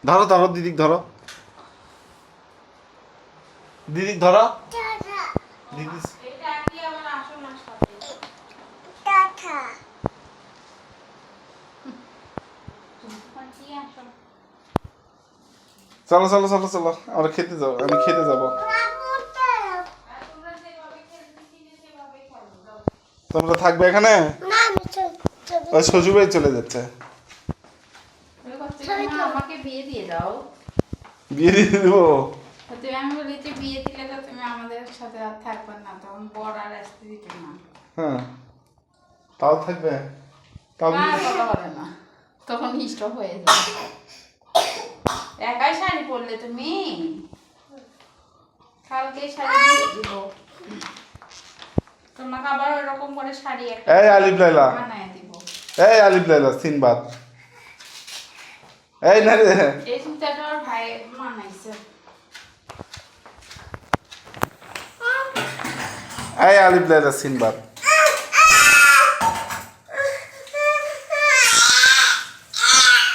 ধরো ধরো দিদিক ধরো, দিদিক ধরো দিদি। চলো চলো চলো চলো, আমরা খেতে যাবো, আমি খেতে যাবো। তোমরা থাকবে এখানে? ওই শ্বশুরবাড়ি চলে যাচ্ছে। আমাকে বিয়ে দিয়ে দাও। বিয়ে দিয়ে দেবো? তুমি, আমি বলি যে বিয়ে দিলে তো তুমি আমাদের সাথে আর থাকবে না, তখন বর আর আসতে দিতে না। হ্যাঁ, তাও থাকবে? তাও কথা বলে না, তখন স্টপ হয়ে যাবে। একাই শাড়ি পরলে তুমি, কালকে শাড়ি দিয়ে দিব তোমাকে, আবার ওরকম করে শাড়ি একটা এই আলিফ লাইলা, বানায় দিব। এই আলিফ লাইলা সিনবাদ, এই না রে, এই সুতাটা ওর ভাই বানাইছে। এই আলিফ লাইলা সিনবাদ।